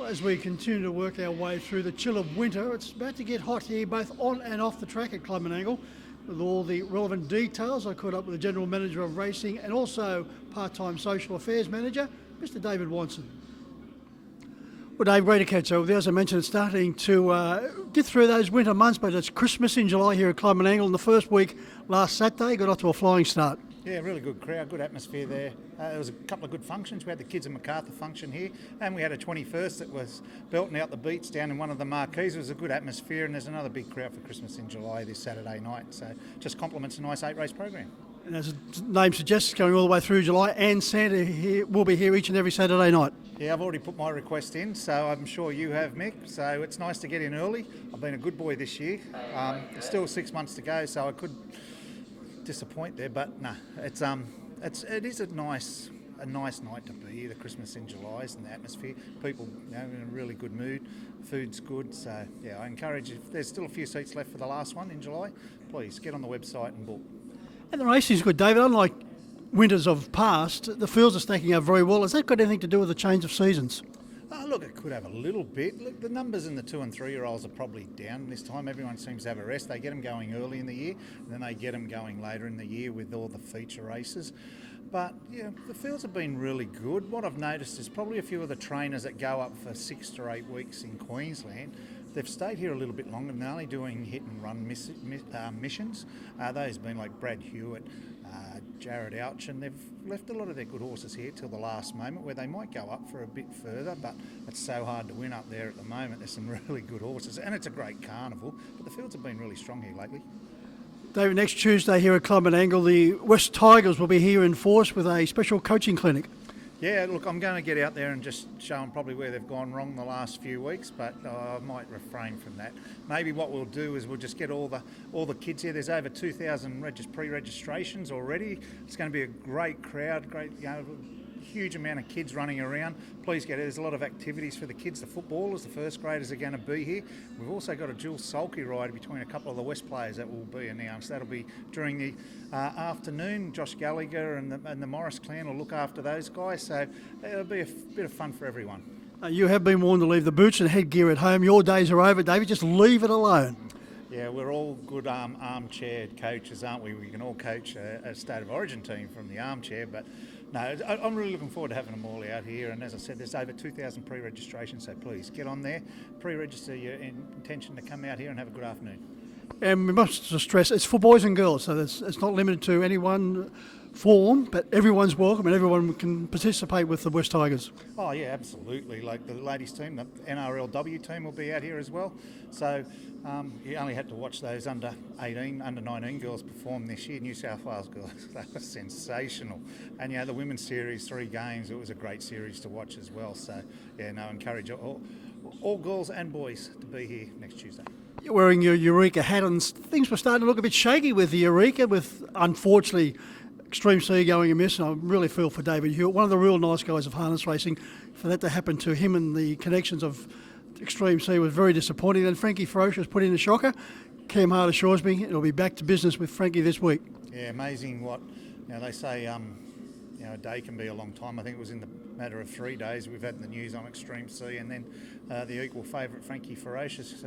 As we continue to work our way through the chill of winter, it's about to get hot here, both on and off the track at Club and Angle. With all the relevant details, I caught up with the General Manager of Racing and also part-time Social Affairs Manager, Mr. David Wonson. Well, Dave, great to catch up with you. As I mentioned, it's starting to get through those winter months, but it's Christmas in July here at Club and Angle. And the first week last Saturday got off to a flying start. Yeah, really good crowd, good atmosphere there. There was a couple of good functions. We had the Kids of Macarthur function here, and we had a 21st that was belting out the beats down in one of the marquees. It was a good atmosphere, and there's another big crowd for Christmas in July this Saturday night. So just complements a nice 8-race program. And as the name suggests, it's going all the way through July, and Santa here will be here each and every Saturday night. Yeah, I've already put my request in, so I'm sure you have, Mick. So it's nice to get in early. I've been a good boy this year. There's still 6 months to go, so I could disappoint there, but no, it is a nice night to be here. The Christmas in July and the atmosphere, people in a really good mood, food's good, so yeah, I encourage, if there's still a few seats left for the last one in July, please get on the website and book. And the racing's good, David. Unlike winters of past, the fields are stacking up very well. Has that got anything to do with the change of seasons? Look, it could have a little bit. Look, the numbers in the 2 and 3 year olds are probably down this time. Everyone seems to have a rest. They get them going early in the year, and then they get them going later in the year with all the feature races. But yeah, the fields have been really good. What I've noticed is probably a few of the trainers that go up for 6 to 8 weeks in Queensland, they've stayed here a little bit longer. They're only doing hit and run missions. Those have been like Brad Hewitt, Jared Ouch, and they've left a lot of their good horses here till the last moment, where they might go up for a bit further, but it's so hard to win up there at the moment. There's some really good horses, and it's a great carnival, but the fields have been really strong here lately. David, next Tuesday here at Club and Angle, the West Tigers will be here in force with a special coaching clinic. Yeah, look, I'm going to get out there and just show them probably where they've gone wrong the last few weeks, but I might refrain from that. Maybe what we'll do is we'll just get all the kids here. There's over 2,000 pre-registrations already. It's going to be a great crowd, huge amount of kids running around. Please get it. There's a lot of activities for the kids. The footballers, the first graders are going to be here. We've also got a dual sulky ride between a couple of the West players that will be announced. That'll be during the afternoon. Josh Gallagher and the Morris clan will look after those guys. So it'll be a bit of fun for everyone. You have been warned to leave the boots and headgear at home. Your days are over, David. Just leave it alone. Yeah, we're all good armchair coaches, aren't we? We can all coach a State of Origin team from the armchair, but no, I'm really looking forward to having them all out here. And as I said, there's over 2,000 pre-registrations, so please get on there, pre-register your intention to come out here and have a good afternoon. And we must stress it's for boys and girls, so it's not limited to any one form, but everyone's welcome and everyone can participate with the West Tigers. Oh yeah, absolutely. Like the ladies team, the NRLW team will be out here as well. So you only had to watch those under 18, under 19 girls perform this year. New South Wales girls, they were sensational. And the women's series, 3 games, it was a great series to watch as well. So yeah, no, encourage all girls and boys to be here next Tuesday. You're wearing your Eureka hat, and things were starting to look a bit shaky with the Eureka, with unfortunately Extreme C going amiss, and I really feel for David Hewitt, one of the real nice guys of harness racing. For that to happen to him and the connections of Extreme C was very disappointing. Then Frankie Ferocious put in a shocker. Cam Hart assures me it'll be back to business with Frankie this week. Yeah, amazing what they say. A day can be a long time. I think it was in the matter of 3 days we've had the news on Extreme C, and then the equal favourite Frankie Ferocious.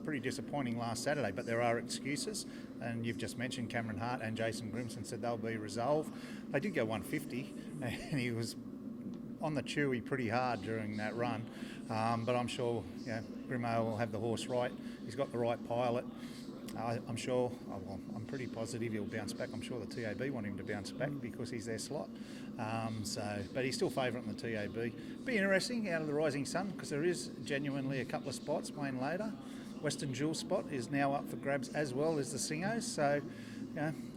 Pretty disappointing last Saturday, but there are excuses, and you've just mentioned Cameron Hart and Jason Grimson said they'll be resolved. They did go 150 and he was on the chewy pretty hard during that run, but I'm sure Grimo will have the horse right. He's got the right pilot. I'm sure, I'm pretty positive he'll bounce back. I'm sure the TAB want him to bounce back because he's their slot. But he's still favourite in the TAB. Be interesting out of the Rising Sun, because there is genuinely a couple of spots. Wayne Later, Western Jewel spot is now up for grabs as well as the Singos. So,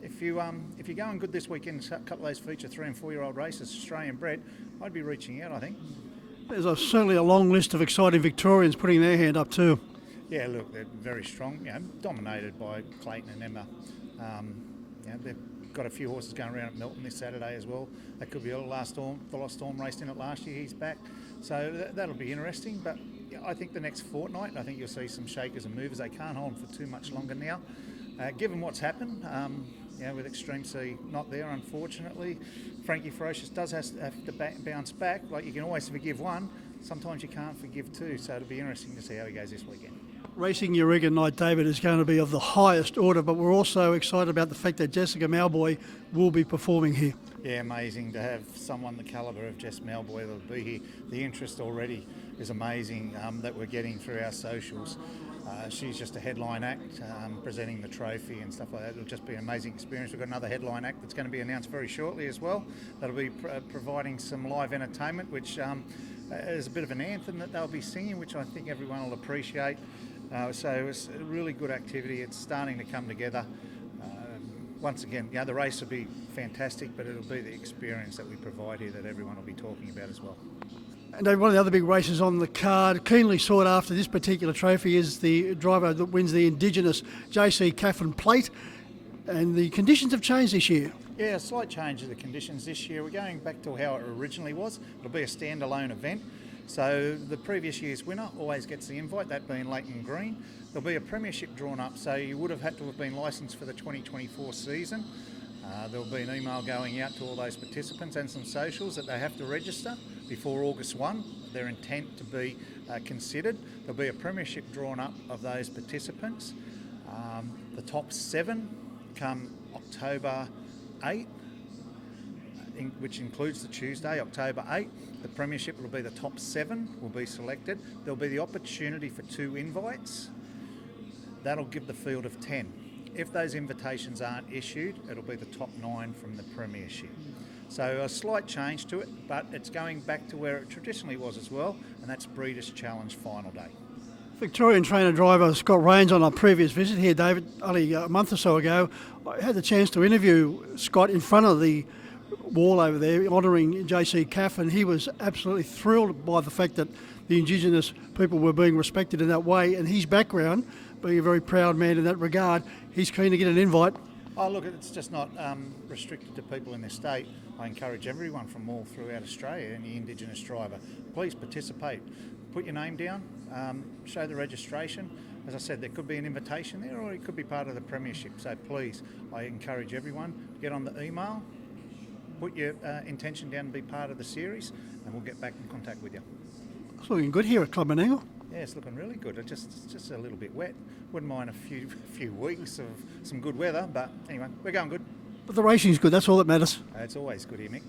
if you're going good this weekend, a couple of those feature 3 and 4 year old races, Australian bred, I'd be reaching out, I think. There's certainly a long list of exciting Victorians putting their hand up too. Yeah, look, they're very strong. Dominated by Clayton and Emma. They've got a few horses going around at Melton this Saturday as well. That could be the Lost Storm raced in it last year. He's back, so that'll be interesting. But I think the next fortnight, I think you'll see some shakers and movers. They can't hold for too much longer now. Given what's happened, with Extreme C not there, unfortunately, Frankie Ferocious does have to bounce back. Like, you can always forgive one, sometimes you can't forgive too. So it'll be interesting to see how he goes this weekend. Racing Eureka Night, David, is going to be of the highest order, but we're also excited about the fact that Jessica Malboy will be performing here. Yeah, amazing to have someone the calibre of Jess Malboy that'll be here. The interest already is amazing that we're getting through our socials. She's just a headline act, presenting the trophy and stuff like that. It'll just be an amazing experience. We've got another headline act that's going to be announced very shortly as well. That'll be providing some live entertainment, which is a bit of an anthem that they'll be singing, which I think everyone will appreciate. So it's a really good activity. It's starting to come together. Once again, the race will be fantastic, but it'll be the experience that we provide here that everyone will be talking about as well. And Dave, one of the other big races on the card, keenly sought after this particular trophy, is the driver that wins the Indigenous JC Caffin Plate. And the conditions have changed this year. Yeah, a slight change of the conditions this year. We're going back to how it originally was. It'll be a standalone event. So the previous year's winner always gets the invite, that being Leighton Green. There'll be a premiership drawn up, so you would have had to have been licensed for the 2024 season. There'll be an email going out to all those participants and some socials that they have to register before August 1, their intent to be considered. There'll be a premiership drawn up of those participants. The top 7 come October 8, which includes the Tuesday, October 8. The premiership will be the top 7 will be selected. There'll be the opportunity for 2 invites. That'll give the field of 10. If those invitations aren't issued, it'll be the top 9 from the premiership. So a slight change to it, but it's going back to where it traditionally was as well, and that's Breeders' Challenge final day. Victorian trainer driver Scott Rains, on a previous visit here, David, only a month or so ago, I had the chance to interview Scott in front of the wall over there honouring JC Caff, and he was absolutely thrilled by the fact that the Indigenous people were being respected in that way, and his background, being a very proud man in that regard, he's keen to get an invite. Oh look, it's just not restricted to people in the state. I encourage everyone from all throughout Australia, any Indigenous driver, please participate. Put your name down, show the registration. As I said, there could be an invitation there, or it could be part of the premiership. So please, I encourage everyone to get on the email, put your intention down to be part of the series, and we'll get back in contact with you. It's looking good here at Club Menangle. Yeah, it's looking really good. It's just a little bit wet. Wouldn't mind a few weeks of some good weather, but anyway, we're going good. But the racing's good, that's all that matters. It's always good here, Mick.